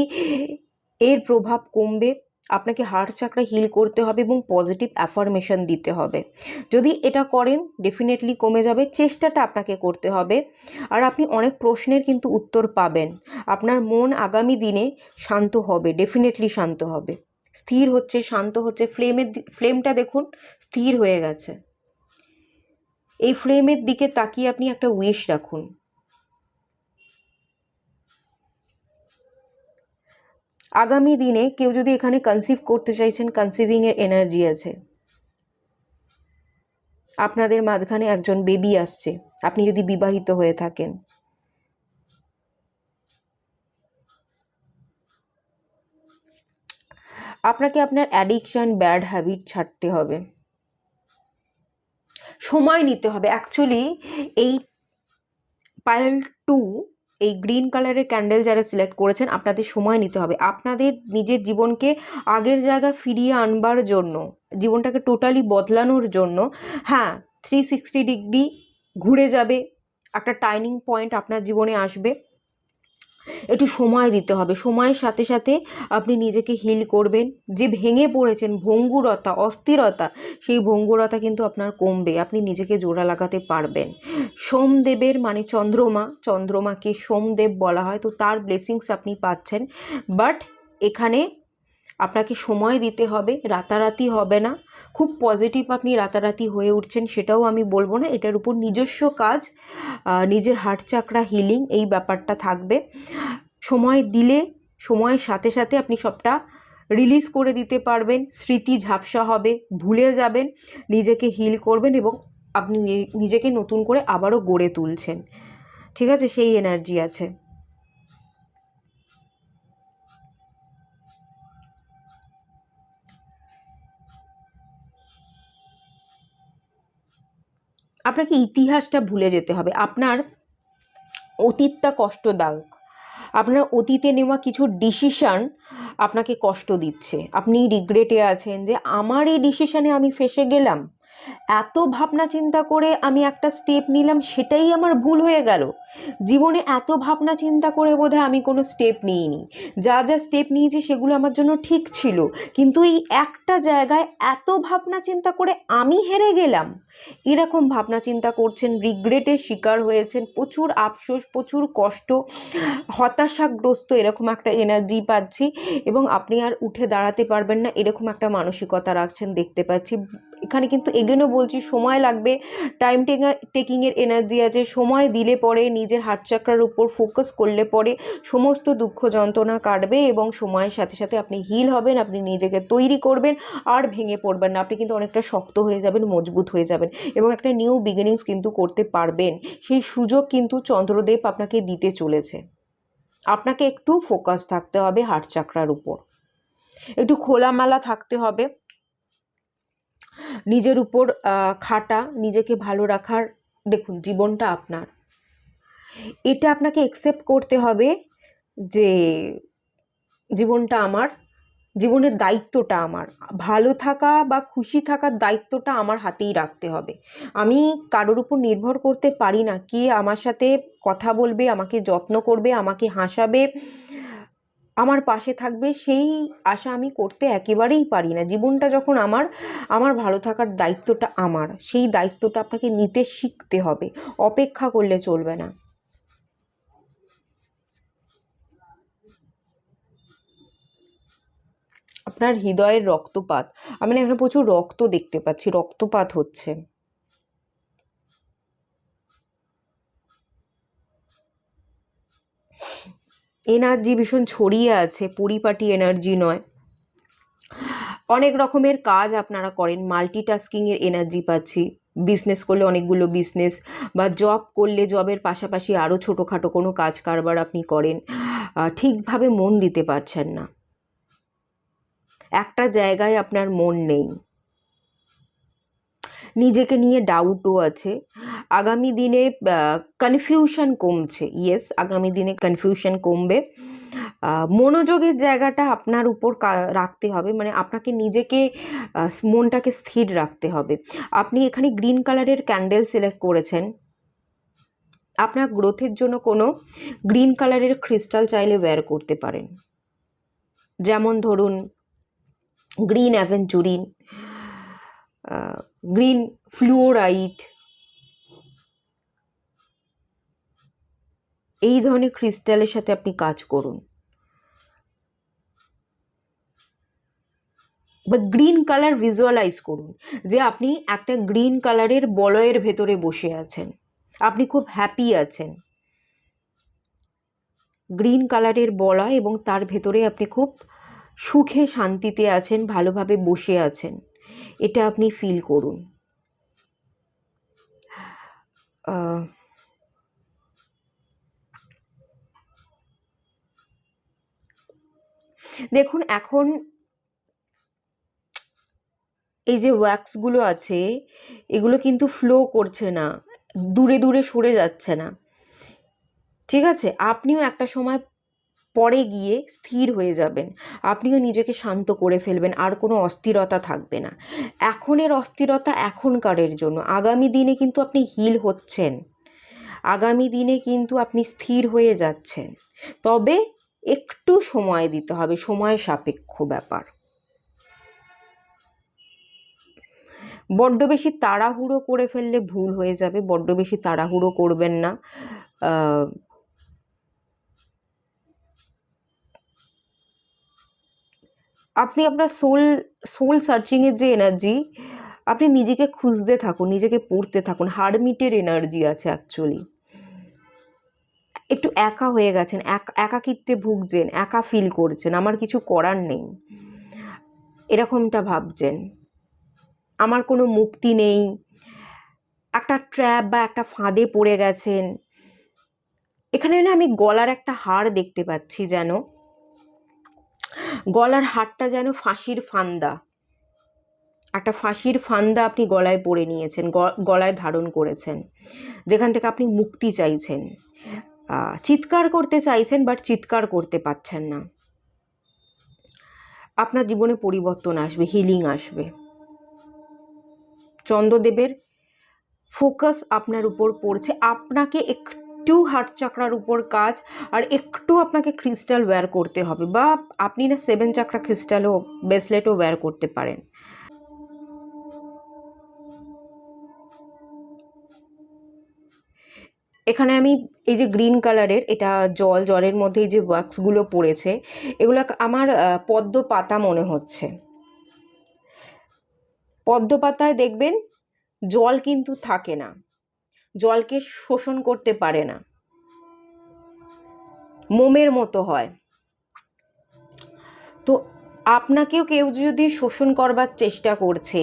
এর প্রভাব কমবে। আপনাকে হার্ট চাকরা হিল করতে হবে এবং পজিটিভ অ্যাফার্মেশন দিতে হবে। যদি এটা করেন ডেফিনেটলি কমে যাবে, চেষ্টাটা আপনাকে করতে হবে। আর আপনি অনেক প্রশ্নের কিন্তু উত্তর পাবেন। আপনার মন আগামী দিনে শান্ত হবে, ডেফিনেটলি শান্ত হবে, স্থির হচ্ছে, শান্ত হচ্ছে। ফ্লেমটা দেখুন স্থির হয়ে গেছে। এই ফ্লেমের দিকে তাকিয়ে আপনি একটা উইশ রাখুন। আগামী দিনে কেউ যদি এখানে কনসিভ করতে চাইছেন, কনসিভিংয়ের এনার্জি আছে, আপনাদের মাঝখানে একজন বেবি আসছে, আপনি যদি বিবাহিত হয়ে থাকেন। আপনাকে আপনার অ্যাডিকশন, ব্যাড হ্যাবিট ছাড়তে হবে, সময় নিতে হবে। অ্যাকচুয়ালি এই পাইল 2, এই গ্রিন কালারের ক্যান্ডেল যারা সিলেক্ট করেছেন, আপনাদের সময় নিতে হবে আপনাদের নিজের জীবনকে আগের জায়গায় ফিরিয়ে আনবার জন্য, জীবনটাকে টোটালি বদলানোর জন্য। হ্যাঁ, 360 ডিগ্রি ঘুরে যাবে, একটা টার্নিং পয়েন্ট আপনার জীবনে আসবে। একটু সময় দিতে হবে, সময়ের সাথে সাথে আপনি নিজেকে হিল করবেন। যে ভেঙে পড়েছেন, ভঙ্গুরতা, অস্থিরতা, সেই ভঙ্গুরতা কিন্তু আপনার কমবে, আপনি নিজেকে জোড়া লাগাতে পারবেন। সোমদেবের মানে চন্দ্রমা, চন্দ্রমাকে সোমদেব বলা হয়, তো তার ব্লেসিংস আপনি পাচ্ছেন। বাট এখানে আপনাকে সময় দিতে হবে, রাতারাতি হবে না। খুব পজিটিভ আপনি রাতারাতি হয়ে উঠছেন সেটাও আমি বলবো না, এটার উপর নিজস্ব কাজ, নিজের হার্ট চাকরা হিলিং, এই ব্যাপারটা থাকবে। সময় দিলে, সময়ের সাথে সাথে আপনি সবটা রিলিজ করে দিতে পারবেন, স্মৃতি ঝাপসা হবে, ভুলে যাবেন, নিজেকে হিল করবেন এবং আপনি নিজেকে নতুন করে আবারও গড়ে তুলছেন। ঠিক আছে, সেই এনার্জি আছে। আপনাকে ইতিহাসটা ভুলে যেতে হবে, আপনার অতীতটা কষ্টদায়ক, আপনার অতীতে নেওয়া কিছু ডিসিশন আপনাকে কষ্ট দিচ্ছে, আপনি রিগ্রেটে আছেন যে আমার এই ডিসিশনে আমি ফেঁসে গেলাম, এত ভাবনা চিন্তা করে আমি একটা স্টেপ নিলাম, সেটাই আমার ভুল হয়ে গেল। জীবনে এত ভাবনা চিন্তা করে বোধহয় আমি কোনো স্টেপ নিইনি, যা যা স্টেপ নিয়েছি সেগুলো আমার জন্য ঠিক ছিল, কিন্তু এই একটা জায়গায় এত ভাবনা চিন্তা করে আমি হেরে গেলাম। এরকম ভাবনা চিন্তা করছেন, রিগ্রেটের শিকার হয়েছেন, প্রচুর আফসোস, প্রচুর কষ্ট, হতাশাগ্রস্ত এরকম একটা এনার্জি পাচ্ছি, এবং আপনি আর উঠে দাঁড়াতে পারবেন না এরকম একটা মানসিকতা রাখছেন দেখতে পাচ্ছি। এখানে কিন্তু এগেনও বলছি সময় লাগবে, টাইম টেকিংয়ের এনার্জি আছে। সময় দিলে পরে, নিজের হার্ট চাকরার উপর ফোকাস করলে পরে সমস্ত দুঃখ যন্ত্রণা কাটবে এবং সময়ের সাথে সাথে আপনি হিল হবেন, আপনি নিজেকে তৈরি করবেন, আর ভেঙে পড়বেন না, আপনি কিন্তু অনেকটা শক্ত হয়ে যাবেন, মজবুত হয়ে যাবেন এবং একটা নিউ বিগিনিংস কিন্তু করতে পারবেন। সেই সুযোগ কিন্তু চন্দ্রদেব আপনাকে দিতে চলেছে। আপনাকে একটু ফোকাস থাকতে হবে হার্ট চাকরার উপর, একটু খোলামেলা থাকতে হবে, নিজের উপর খাটা, নিজেকে ভালো রাখার। দেখুন, জীবনটা আপনার, এটা আপনাকে অ্যাকসেপ্ট করতে হবে যে জীবনটা আমার, জীবনের দায়িত্বটা আমার, ভালো থাকা বা খুশি থাকার দায়িত্বটা আমার হাতেই রাখতে হবে। আমি কারোর উপর নির্ভর করতে পারি না, কে আমার সাথে কথা বলবে, আমাকে যত্ন করবে, আমাকে হাসাবে, আমার পাশে থাকবে, সেই আশা আমি করতে একেবারেই পারি না। জীবনটা যখন আমার, আমার ভালো থাকার দায়িত্বটা আমার, সেই দায়িত্বটা আপনাকে নিতে শিখতে হবে, অপেক্ষা করলে চলবে না। আপনার হৃদয়ের রক্তপাত, আমি না এখানে প্রচুর রক্ত দেখতে পাচ্ছি, রক্তপাত হচ্ছে। এনার্জি ভীষণ ছড়িয়ে আছে, পরিপাটি এনার্জি নয়। অনেক রকমের কাজ আপনারা করেন, মাল্টিটাস্কিংয়ের এনার্জি পাচ্ছি। বিজনেস করলে অনেকগুলো বিজনেস, বা জব করলে জবের পাশাপাশি আরও ছোটোখাটো কোনো কাজ কারবার আপনি করেন, ঠিকভাবে মন দিতে পারছেন না, একটা জায়গায় আপনার মন নেই, নিজেকে নিয়ে ডাউটও আছে। আগামী দিনে কনফিউশন কমছে, ইয়েস, আগামী দিনে কনফিউশন কমবে। মনোযোগের জায়গাটা আপনার উপর রাখতে হবে, মানে আপনাকে নিজেকে মনটাকে স্থির রাখতে হবে। আপনি এখানে গ্রিন কালারের ক্যান্ডেল সিলেক্ট করেছেন, আপনার গ্রোথের জন্য কোনো গ্রিন কালারের ক্রিস্টাল চাইলে ওয়্যার করতে পারেন, যেমন ধরুন গ্রিন অ্যাভেঞ্চুরিন, গ্রিন ফ্লুওরাইট, এই ধরনের ক্রিস্টালের সাথে আপনি কাজ করুন। বা গ্রিন কালার ভিজুয়ালাইজ করুন যে আপনি একটা গ্রিন কালারের বলয়ের ভেতরে বসে আছেন, আপনি খুব হ্যাপি আছেন, গ্রিন কালারের বলয় এবং তার ভেতরে আপনি খুব সুখে শান্তিতে আছেন, ভালোভাবে বসে আছেন, এটা আপনি ফিল করুন। দেখুন এখন এই যে ওয়্যাক্সগুলো আছে এগুলো কিন্তু ফ্লো করছে না, দূরে দূরে সরে যাচ্ছে না, ঠিক আছে? আপনিও একটা সময় পরে গিয়ে স্থির হয়ে যাবেন, আপনিও নিজেকে শান্ত করে ফেলবেন, আর কোনো অস্থিরতা থাকবে না। এখনের অস্থিরতা এখনকারের জন্য, আগামী দিনে কিন্তু আপনি হিল হচ্ছেন, আগামী দিনে কিন্তু আপনি স্থির হয়ে যাচ্ছেন, তবে একটু সময় দিতে হবে, সময় সাপেক্ষ ব্যাপার। বড্ড বেশি তাড়াহুড়ো করে ফেললে ভুল হয়ে যাবে, বড্ড বেশি তাড়াহুড়ো করবেন না। আপনি আপনার সোল সার্চিংয়ের যে এনার্জি, আপনি নিজেকে খুঁজতে থাকুন, নিজেকে পড়তে থাকুন। হারমিটের এনার্জি আছে অ্যাকচুয়ালি, একটু একা হয়ে গেছেন, একাকিত্বে ভুগছেন, একা ফিল করছেন, আমার কিছু করার নেই এরকমটা ভাবছেন, আমার কোনো মুক্তি নেই, একটা ট্র্যাপ বা একটা ফাঁদে পড়ে গেছেন। এখানে না আমি গলার একটা হার দেখতে পাচ্ছি, যেন গলার হারটা যেন ফাঁসির ফান্দা, একটা ফাঁসির ফান্দা আপনি গলায় পরে নিয়েছেন, গলায় ধারণ করেছেন, যেখান থেকে আপনি মুক্তি চাইছেন, চিৎকার করতে চাইছেন বাট চিৎকার করতে পারছেন না। আপনার জীবনে পরিবর্তন আসবে, হিলিং আসবে। চন্দ্রদেবের ফোকাস আপনার উপর পড়ছে, আপনাকে একটু হার্ট চাকরার উপর কাজ, আর একটু আপনাকে ক্রিস্টাল ওয়্যার করতে হবে, বা আপনি না 7 চাকরা ক্রিস্টালও ব্রেসলেটও ওয়্যার করতে পারেন। এখানে আমি এই যে গ্রিন কালারের, এটা জলের মধ্যে এই যে ওয়াক্সগুলো পড়েছে, এগুলো আমার পদ্ম পাতা মনে হচ্ছে। পদ্ম পাতায় দেখবেন জল কিন্তু থাকে না, জলকে শোষণ করতে পারে না, মোমের মতো হয়। তো আপনাকেও কেউ যদি শোষণ করবার চেষ্টা করছে,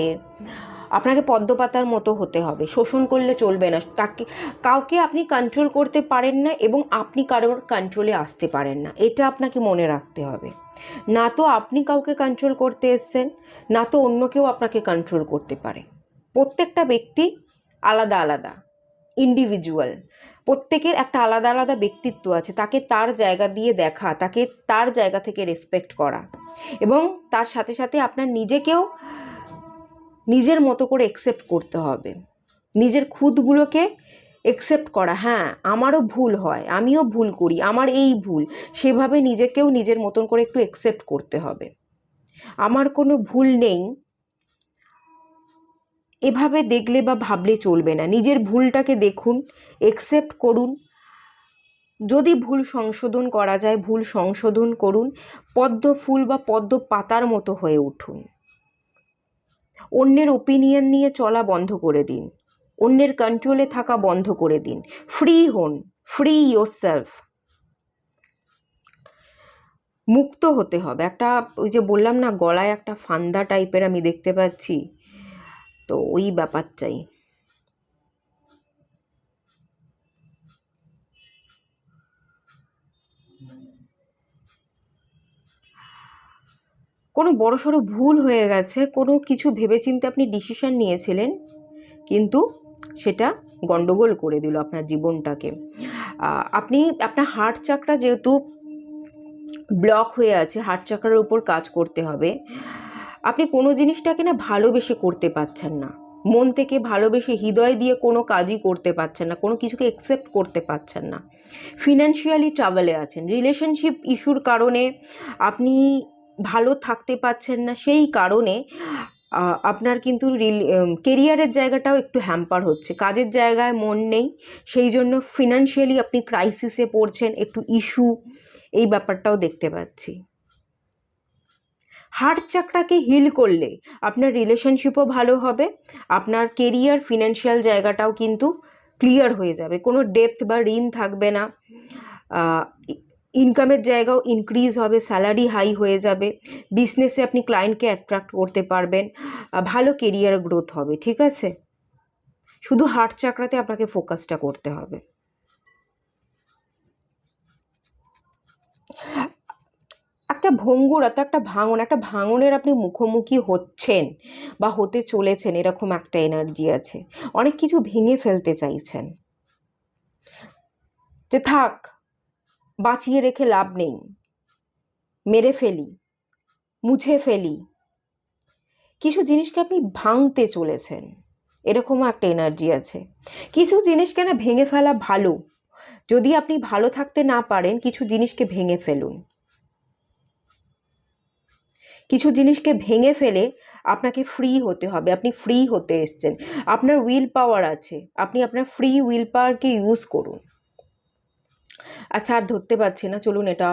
আপনাকে পদ্মপাতার মতো হতে হবে, শোষণ করলে চলবে না, তাকে কাউকে আপনি কন্ট্রোল করতে পারেন না এবং আপনি কারোর কন্ট্রোলে আসতে পারেন না, এটা আপনাকে মনে রাখতে হবে। না তো আপনি কাউকে কন্ট্রোল করতে এসছেন, না তো অন্য কেউ আপনাকে কন্ট্রোল করতে পারে। প্রত্যেকটা ব্যক্তি আলাদা আলাদা, ইন্ডিভিজুয়াল, প্রত্যেকের একটা আলাদা আলাদা ব্যক্তিত্ব আছে, তাকে তার জায়গা দিয়ে দেখা, তাকে তার জায়গা থেকে রেসপেক্ট করা, এবং তার সাথে সাথে আপনার নিজেকেও নিজের মতো করে অ্যাকসেপ্ট করতে হবে, নিজের খুঁতগুলোকে অ্যাকসেপ্ট করা। হ্যাঁ, আমারও ভুল হয়, আমিও ভুল করি, আমার এই ভুল, সেভাবে নিজেকেও নিজের মতন করে একটু অ্যাকসেপ্ট করতে হবে। আমার কোনো ভুল নেই এভাবে দেখলে বা ভাবলে চলবে না, নিজের ভুলটাকে দেখুন, অ্যাকসেপ্ট করুন, যদি ভুল সংশোধন করা যায় ভুল সংশোধন করুন, পদ্ম ফুল বা পদ্ম পাতার মতো হয়ে উঠুন। অন্যের ওপিনিয়ন নিয়ে চলা বন্ধ করে দিন, অন্যের কন্ট্রোলে থাকা বন্ধ করে দিন, ফ্রি হন, ফ্রি ইয়োরসেলফ, মুক্ত হতে হবে। একটা ওই যে বললাম না, গলায় একটা ফান্দা টাইপের আমি দেখতে পাচ্ছি, তো ওই ব্যাপারটাই। কোনো বড়সড় ভুল হয়ে গেছে, কোনো কিছু ভেবেচিন্তে আপনি ডিসিশন নিয়েছিলেন, কিন্তু সেটা গন্ডগোল করে দিল আপনার জীবনটাকে। আপনি আপনার হার্ট চাকরা যেহেতু ব্লক হয়ে আছে, হার্ট চাকরার উপর কাজ করতে হবে। আপনি কোনো জিনিসটাকে না ভালোবেসে করতে পারছেন না, মন থেকে ভালোবেসে হৃদয় দিয়ে কোনো কাজই করতে পারছেন না, কোনো কিছুকে অ্যাকসেপ্ট করতে পারছেন না। ফিনান্সিয়ালি ট্রাভেলে আছেন, রিলেশনশিপ ইস্যুর কারণে আপনি ভালো থাকতে পারছেন না, সেই কারণে আপনার কিন্তু কেরিয়ারের জায়গাটাও একটু হ্যাম্পার হচ্ছে, কাজের জায়গায় মন নেই, সেই জন্য ফিনান্সিয়ালি আপনি ক্রাইসিসে পড়ছেন, একটু ইস্যু, এই ব্যাপারটাও দেখতে পাচ্ছি। হার্ট চাকরাকে হিল করলে আপনার রিলেশনশিপও ভালো হবে, আপনার কেরিয়ার ফিনান্সিয়াল জায়গাটাও কিন্তু ক্লিয়ার হয়ে যাবে, কোনো ডেপ্থ বা ঋণ থাকবে না, ইনকামের জায়গাও ইনক্রিজ হবে, স্যালারি হাই হয়ে যাবে, বিজনেসে আপনি ক্লায়েন্টকে অ্যাট্রাক্ট করতে পারবেন, ভালো কেরিয়ার গ্রোথ হবে। ঠিক আছে, শুধু হার্ট চাকরাতে আপনাকে ফোকাসটা করতে হবে। একটা ভঙ্গুরতা, একটা ভাঙনের আপনি মুখোমুখি হচ্ছেন বা হতে চলেছেন, এরকম একটা এনার্জি আছে। অনেক কিছু ভেঙে ফেলতে চাইছেন, যে থাক, বাঁচিয়ে রেখে লাভ নেই, মেরে ফেলি, মুছে ফেলি, কিছু জিনিসকে আপনি ভাঙতে চলেছেন, এরকমও একটা এনার্জি আছে। কিছু জিনিসকে না ভেঙে ফেলা ভালো, যদি আপনি ভালো থাকতে না পারেন কিছু জিনিসকে ভেঙে ফেলুন, কিছু জিনিসকে ভেঙে ফেলে আপনাকে ফ্রি হতে হবে, আপনি ফ্রি হতে এসছেন, আপনার উইল পাওয়ার আছে, আপনি আপনার ফ্রি উইল পাওয়ারকে ইউজ করুন। আচ্ছা, আর ধরতে পারছি না, চলুন এটা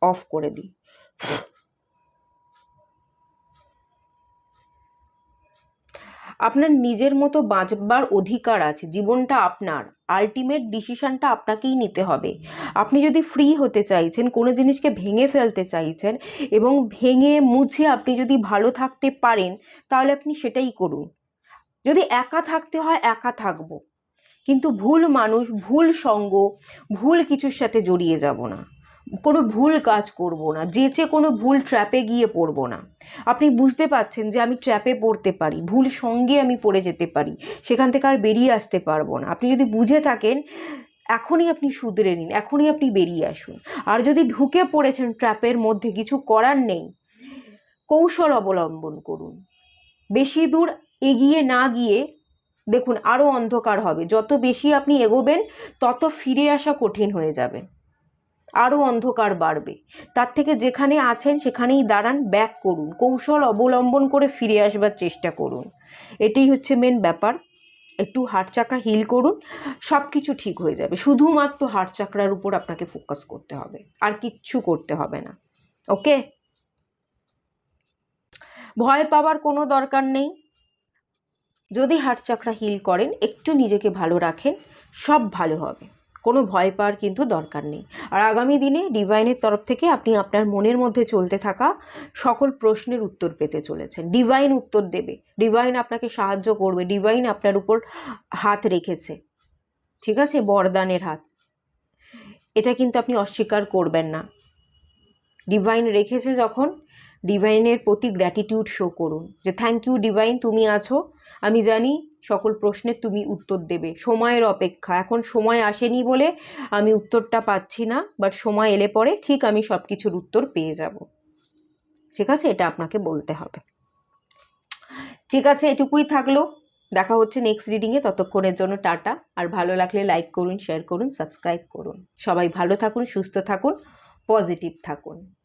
অফ করে দিই। আপনার নিজের মতো বাঁচবার অধিকার আছে, জীবনটা আপনার, আলটিমেট ডিসিশনটা আপনাকেই নিতে হবে। আপনি যদি ফ্রি হতে চাইছেন, কোনো জিনিসকে ভেঙে ফেলতে চাইছেন এবং ভেঙে মুছে আপনি যদি ভালো থাকতে পারেন, তাহলে আপনি সেটাই করুন। যদি একা থাকতে হয় একা থাকবো, কিন্তু ভুল মানুষ, ভুল সঙ্গ, ভুল কিছুর সাথে জড়িয়ে যাব না, কোনো ভুল কাজ করব না, যেচে কোনো ভুল ট্র্যাপে গিয়ে পড়ব না। আপনি বুঝতে পারছেন যে আমি ট্র্যাপে পড়তে পারি, ভুল সঙ্গে আমি পড়ে যেতে পারি, সেখান থেকে আর বেরিয়ে আসতে পারবো না। আপনি যদি বুঝে থাকেন, এখনই আপনি শুধরে নিন, এখনই আপনি বেরিয়ে আসুন। আর যদি ঢুকে পড়েছেন ট্র্যাপের মধ্যে, কিছু করার নেই, কৌশল অবলম্বন করুন। বেশি দূর এগিয়ে না গিয়ে দেখুন আরও অন্ধকার হবে, যত বেশি আপনি এগোবেন তত ফিরে আসা কঠিন হয়ে যাবে, আরও অন্ধকার বাড়বে। তার থেকে যেখানে আছেন সেখানেই দাঁড়ান, ব্যাক করুন, কৌশল অবলম্বন করে ফিরে আসবার চেষ্টা করুন। এটাই হচ্ছে মেন ব্যাপার। একটু হার্ট চাকরা হিল করুন, সব কিছু ঠিক হয়ে যাবে। শুধুমাত্র হার্ট চাকরার উপর আপনাকে ফোকাস করতে হবে, আর কিচ্ছু করতে হবে না। ওকে, ভয় পাওয়ার কোনো দরকার নেই। যদি হার্ট চাকরা হিল করেন, একটু নিজেকে ভালো রাখেন, সব ভালো হবে, কোনো ভয় পাওয়ার কিন্তু দরকার নেই। আর আগামী দিনে ডিভাইনের তরফ থেকে আপনি আপনার মনের মধ্যে চলতে থাকা সকল প্রশ্নের উত্তর পেতে চলেছেন। ডিভাইন উত্তর দেবে, ডিভাইন আপনাকে সাহায্য করবে, ডিভাইন আপনার উপর হাত রেখেছে। ঠিক আছে, বরদানের হাত, এটা কিন্তু আপনি অস্বীকার করবেন না। ডিভাইন রেখেছে যখন, ডিভাইনের প্রতি গ্র্যাটিটিউড শো করুন, যে থ্যাংক ইউ ডিভাইন, তুমি আছো, আমি জানি সকল প্রশ্নের তুমি উত্তর দেবে। সময়ের অপেক্ষা, এখন সময় আসেনি বলে আমি উত্তরটা পাচ্ছি না, বাট সময় এলে পরে ঠিক আমি সব কিছুর উত্তর পেয়ে যাব। ঠিক আছে, এটা আপনাকে বলতে হবে। ঠিক আছে, এটুকুই থাকলো, দেখা হচ্ছে নেক্সট রিডিংয়ে। ততক্ষণের জন্য টাটা। আর ভালো লাগলে লাইক করুন, শেয়ার করুন, সাবস্ক্রাইব করুন। সবাই ভালো থাকুন, সুস্থ থাকুন, পজিটিভ থাকুন।